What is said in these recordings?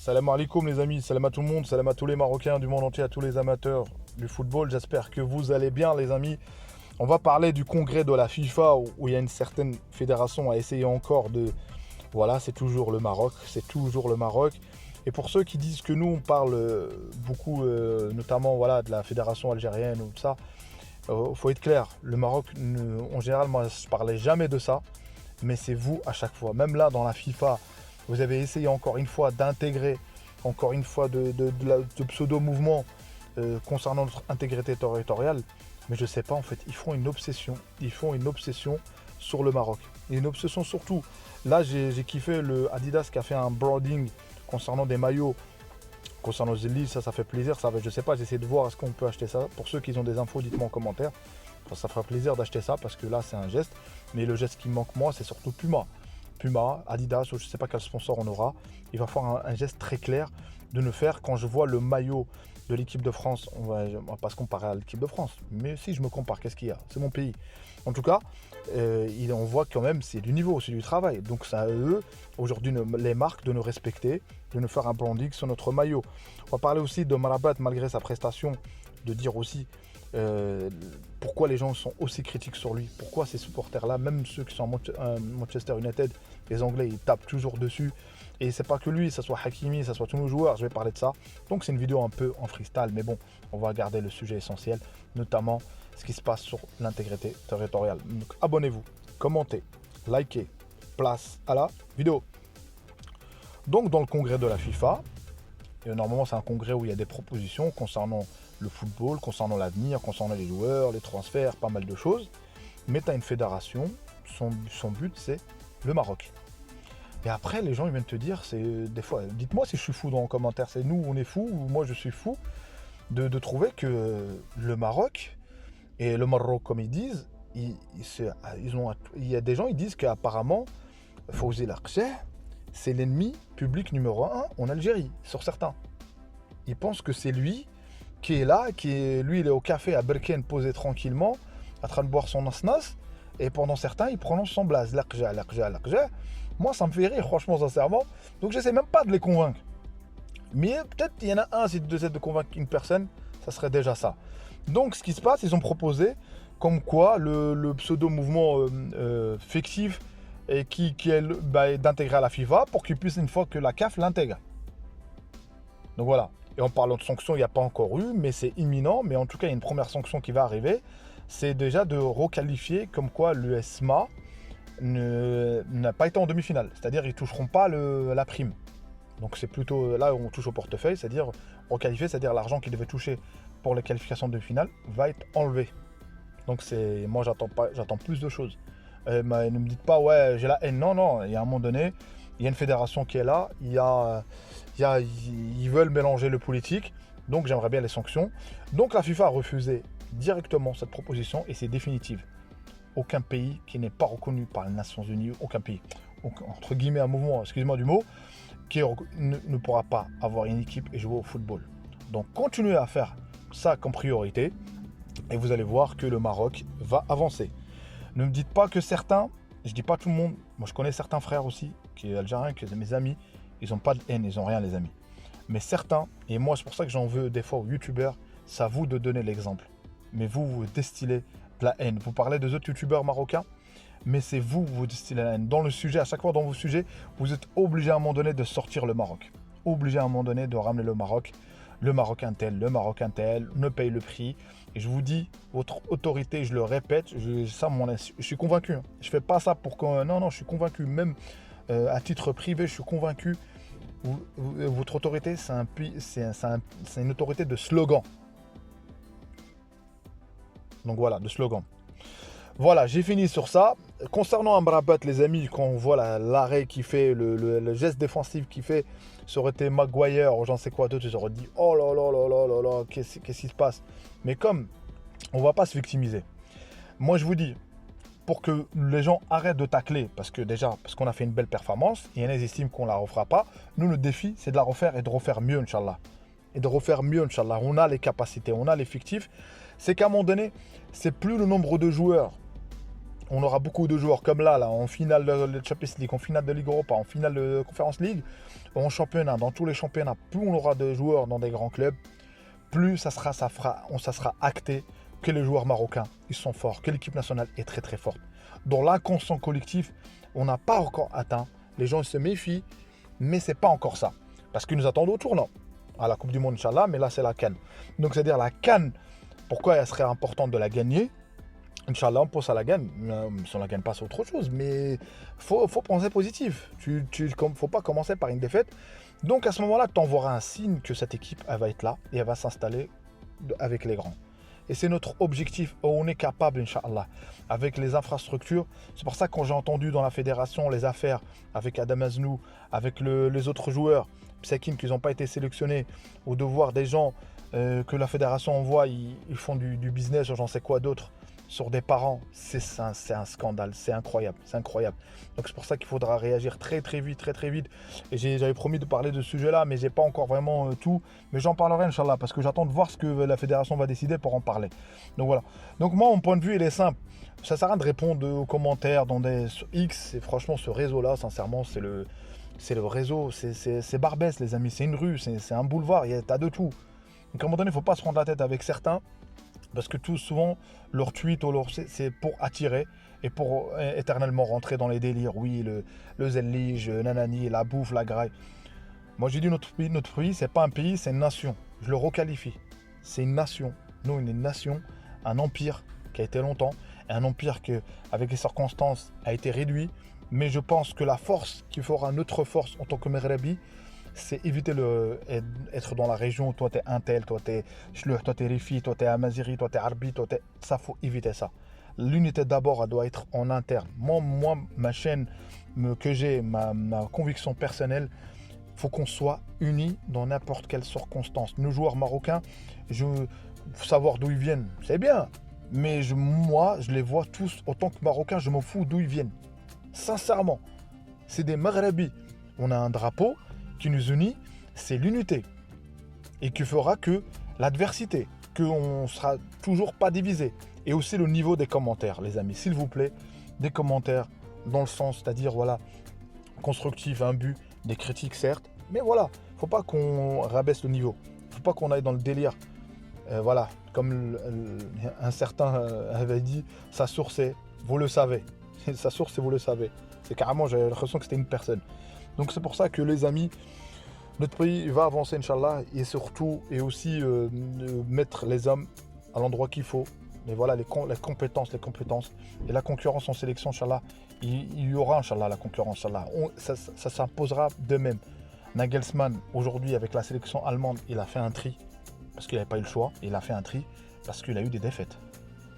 Salam alaikum les amis, salam à tout le monde, salam à tous les Marocains du monde entier, à tous les amateurs du football. J'espère que vous allez bien les amis. On va parler du congrès de la FIFA où il y a une certaine fédération à essayer encore de... Voilà, c'est toujours le Maroc, c'est toujours le Maroc. Et pour ceux qui disent que nous on parle beaucoup, notamment voilà, de la fédération algérienne ou de ça, faut être clair, le Maroc, en général, moi je parlais jamais de ça, mais c'est vous à chaque fois. Même là dans la FIFA, vous avez essayé encore une fois d'intégrer, encore une fois de pseudo-mouvement concernant notre intégrité territoriale. Mais je sais pas, en fait, ils font une obsession. Ils font une obsession sur le Maroc. Et une obsession surtout. Là, j'ai kiffé le Adidas qui a fait un branding concernant des maillots, concernant Zilli, ça fait plaisir. Je sais pas, j'essaie de voir est-ce qu'on peut acheter ça. Pour ceux qui ont des infos, dites-moi en commentaire. Ça fera plaisir d'acheter ça parce que là, c'est un geste. Mais le geste qui me manque, moi, c'est surtout Puma, Adidas, ou je ne sais pas quel sponsor on aura, il va faire un geste très clair de ne faire, quand je vois le maillot de l'équipe de France, on va pas se comparer à l'équipe de France, mais si je me compare, qu'est-ce qu'il y a? C'est mon pays. En tout cas, on voit quand même, c'est du niveau, c'est du travail. Donc c'est à eux, aujourd'hui, les marques, de nous respecter, de nous faire un branding sur notre maillot. On va parler aussi de Marabat, malgré sa prestation, de dire aussi pourquoi les gens sont aussi critiques sur lui, pourquoi ces supporters-là, même ceux qui sont à Manchester United, les Anglais, ils tapent toujours dessus. Et c'est pas que lui, ça soit Hakimi, ça soit tous nos joueurs, je vais parler de ça. Donc c'est une vidéo un peu en freestyle, mais bon, on va garder le sujet essentiel, notamment ce qui se passe sur l'intégrité territoriale. Donc abonnez-vous, commentez, likez, place à la vidéo. Donc dans le congrès de la FIFA, et normalement c'est un congrès où il y a des propositions concernant le football, concernant l'avenir, concernant les joueurs, les transferts, pas mal de choses. Mais tu as une fédération, son but c'est le Maroc. Et après, les gens ils viennent te dire, c'est des fois, dites-moi si je suis fou dans les commentaires, c'est nous on est fou ou moi je suis fou de trouver que le Maroc et le Maroc comme ils disent, il y a des gens ils disent qu'apparemment Fawzi Lakche c'est l'ennemi public numéro 1 en Algérie, sur certains. Ils pensent que c'est lui qui est là, lui il est au café à Berkane posé tranquillement, en train de boire son asnas, et pendant certains il prononce son blaze, Lakja. Moi ça me fait rire franchement sincèrement, donc j'essaie même pas de les convaincre. Mais peut-être il y en a un, si tu essaies de convaincre une personne, ça serait déjà ça. Donc ce qui se passe, ils ont proposé comme quoi le pseudo-mouvement fictif et qui est d'intégrer à la FIFA pour qu'il puisse, une fois que la CAF l'intègre. Donc voilà. Et en parlant de sanctions, il n'y a pas encore eu, mais c'est imminent. Mais en tout cas, il y a une première sanction qui va arriver. C'est déjà de requalifier comme quoi l'USMA n'a pas été en demi-finale. C'est-à-dire qu'ils ne toucheront pas la prime. Donc c'est plutôt là où on touche au portefeuille, c'est-à-dire requalifier, c'est-à-dire l'argent qu'ils devaient toucher pour les qualifications de demi-finale va être enlevé. Donc moi j'attends plus de choses. Ne me dites pas ouais j'ai la haine. Non, il y a un moment donné, il y a une fédération qui est là, ils veulent mélanger le politique, donc j'aimerais bien les sanctions. Donc la FIFA a refusé directement cette proposition et c'est définitif. Aucun pays qui n'est pas reconnu par les Nations Unies, aucun pays, entre guillemets un mouvement, excusez-moi du mot, qui ne pourra pas avoir une équipe et jouer au football. Donc continuez à faire ça comme priorité et vous allez voir que le Maroc va avancer. Ne me dites pas que certains, je dis pas tout le monde, moi je connais certains frères aussi, qui sont algériens, qui sont mes amis, ils n'ont pas de haine, ils n'ont rien les amis. Mais certains, et moi c'est pour ça que j'en veux des fois aux youtubeurs, c'est à vous de donner l'exemple. Mais vous destillez de la haine. Vous parlez des autres youtubeurs marocains, mais c'est vous distillez la haine. Dans le sujet, à chaque fois dans vos sujets, vous êtes obligé à un moment donné de sortir le Maroc. Obligé à un moment donné de ramener le Maroc. Le Marocain tel, ne paye le prix. Et je vous dis, votre autorité, je le répète, je suis convaincu. Je fais pas ça pour que... Non, je suis convaincu. Même à titre privé, je suis convaincu. Votre autorité, c'est une autorité de slogan. Donc voilà, de slogan. Voilà, j'ai fini sur ça. Concernant Amrabat, les amis, quand on voit l'arrêt qu'il fait, le geste défensif qu'il fait, ça aurait été Maguire ou j'en sais quoi d'autre, ils auraient dit oh là, qu'est-ce qui se passe? Mais comme on ne va pas se victimiser, moi je vous dis, pour que les gens arrêtent de tacler, parce qu'on a fait une belle performance, et il y en a qui estiment qu'on ne la refera pas, nous le défi c'est de la refaire et de refaire mieux, Inch'Allah. On a les capacités, on a l'effectif. C'est qu'à un moment donné, c'est plus le nombre de joueurs on aura beaucoup de joueurs comme là, en finale de Champions League, en finale de Ligue Europa, en finale de Conference League, en championnat, dans tous les championnats, plus on aura de joueurs dans des grands clubs, plus ça sera acté que les joueurs marocains, ils sont forts, que l'équipe nationale est très très forte. Dans l'inconscient collectif, on n'a pas encore atteint. Les gens se méfient, mais c'est pas encore ça. Parce qu'ils nous attendent au tournant, à la Coupe du Monde, Inch'Allah, mais là c'est la CAN. Donc c'est-à-dire la CAN, pourquoi elle serait importante de la gagner? Inch'Allah, on pense à la gagne. Si on la gagne pas, c'est autre chose. Mais faut penser positif. Faut pas commencer par une défaite. Donc à ce moment-là, tu envoieras un signe que cette équipe, elle va être là et elle va s'installer avec les grands. Et c'est notre objectif. On est capable, Inch'Allah, avec les infrastructures. C'est pour ça que quand j'ai entendu dans la fédération les affaires avec Adam Aznou, avec les autres joueurs, Psakin, qui n'ont pas été sélectionnés, ou de voir des gens que la fédération envoie, ils font du business ou j'en sais quoi d'autre, sur des parents, c'est un scandale, c'est incroyable, c'est incroyable. Donc c'est pour ça qu'il faudra réagir très très vite, très très vite. Et j'avais promis de parler de ce sujet-là, mais j'ai pas encore vraiment tout. Mais j'en parlerai, Inch'Allah, parce que j'attends de voir ce que la fédération va décider pour en parler. Donc voilà. Donc moi, mon point de vue, il est simple. Ça sert à rien de répondre aux commentaires dans des X. Et franchement, ce réseau-là, sincèrement, c'est le réseau, c'est Barbès, les amis. C'est une rue, c'est un boulevard, t'as de tout. Donc à un moment donné, il ne faut pas se prendre la tête avec certains. Parce que tout souvent, leur tweet, c'est pour attirer et pour éternellement rentrer dans les délires. Oui, le zellige, nanani, la bouffe, la graille. Moi, j'ai dit notre pays, c'est pas un pays, c'est une nation. Je le requalifie. C'est une nation. Nous, on est une nation, un empire qui a été longtemps, et un empire qui, avec les circonstances, a été réduit. Mais je pense que la force qui fera notre force en tant que Maghrebi, c'est éviter être dans la région où toi t'es Intel, toi t'es Shluh, toi t'es Rifi, toi t'es Amaziri, toi t'es Arbi, ça faut éviter ça. L'unité d'abord, elle doit être en interne. Moi ma chaîne que j'ai, ma conviction personnelle, faut qu'on soit unis dans n'importe quelle circonstance. Nos joueurs marocains, faut savoir d'où ils viennent, c'est bien. Mais moi, je les vois tous, autant que Marocains, je m'en fous d'où ils viennent. Sincèrement, c'est des Maghrébis. On a un drapeau qui nous unit, c'est l'unité. Et qui fera que l'adversité, qu'on ne sera toujours pas divisé. Et aussi le niveau des commentaires, les amis. S'il vous plaît, des commentaires dans le sens, c'est-à-dire, voilà, constructif, un but, des critiques, certes. Mais voilà, faut pas qu'on rabaisse le niveau. Faut pas qu'on aille dans le délire. Voilà, comme un certain avait dit, sa source c'est, vous le savez. Sa source c'est, vous le savez. C'est carrément, j'ai l'impression que c'était une personne. Donc c'est pour ça que les amis, notre pays va avancer, Inch'Allah, et surtout, et aussi mettre les hommes à l'endroit qu'il faut. Mais voilà, les compétences. Et la concurrence en sélection, Inch'Allah, il y aura, Inch'Allah, la concurrence, Inch'Allah. Ça s'imposera de même. Nagelsmann, aujourd'hui, avec la sélection allemande, il a fait un tri, parce qu'il n'avait pas eu le choix. Il a fait un tri, parce qu'il a eu des défaites.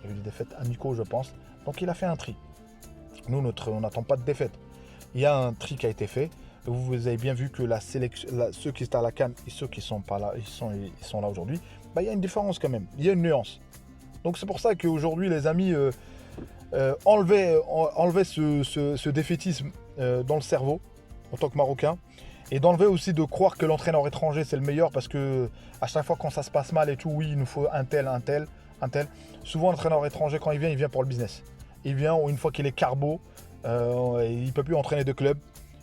Il a eu des défaites amicaux, je pense. Donc il a fait un tri. Nous, on n'attend pas de défaite. Il y a un tri qui a été fait. Vous avez bien vu que ceux qui étaient à la CAN et ceux qui ne sont pas là, ils sont là aujourd'hui. Il y a une différence quand même. Il y a une nuance. Donc c'est pour ça qu'aujourd'hui, les amis, enlevez ce défaitisme dans le cerveau en tant que Marocain. Et d'enlever aussi de croire que l'entraîneur étranger c'est le meilleur, parce que à chaque fois quand ça se passe mal et tout, oui, il nous faut un tel. Souvent l'entraîneur étranger, quand il vient pour le business. Il vient une fois qu'il est carbo, il ne peut plus entraîner de club.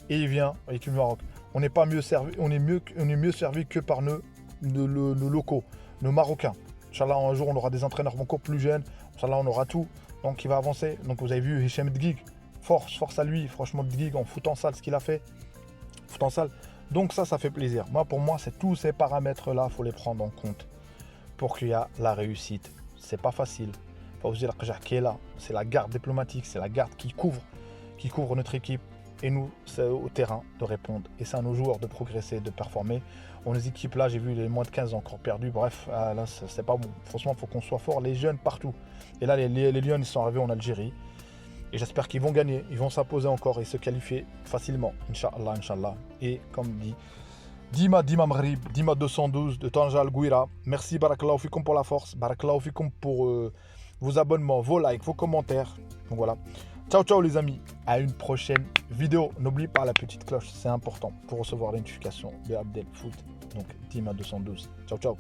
Et il vient avec le Maroc. On n'est pas mieux servi, on est mieux servi que par nos locaux, nos Marocains. Inch'Allah, un jour on aura des entraîneurs encore plus jeunes. Inch'Allah, on aura tout. Donc il va avancer. Donc vous avez vu Hicham Dgig, force à lui. Franchement, Dgig en foutant sale ce qu'il a fait. Foutant sale. Donc ça fait plaisir. Pour moi, c'est tous ces paramètres-là, il faut les prendre en compte pour qu'il y ait la réussite. C'est pas facile. Faut vous dire qui est là. C'est la garde diplomatique, c'est la garde qui couvre notre équipe. Et nous, c'est au terrain de répondre. Et c'est à nos joueurs de progresser, de performer. On les équipes là, j'ai vu les moins de 15 encore perdus. Bref, là, c'est pas bon. Franchement, il faut qu'on soit fort. Les jeunes partout. Et là, les Lions, ils sont arrivés en Algérie. Et j'espère qu'ils vont gagner. Ils vont s'imposer encore et se qualifier facilement. Inch'Allah, Inch'Allah. Et comme dit, Dima Maghrib, Dima 212 de Tanja Al-Gouira. Merci, Barakallahu Fikoum pour la force. Barakallahu Fikoum pour vos abonnements, vos likes, vos commentaires. Donc voilà. Ciao les amis, à une prochaine vidéo. N'oubliez pas la petite cloche, c'est important pour recevoir les notifications de Abdel Foot. Donc Dima 212. Ciao.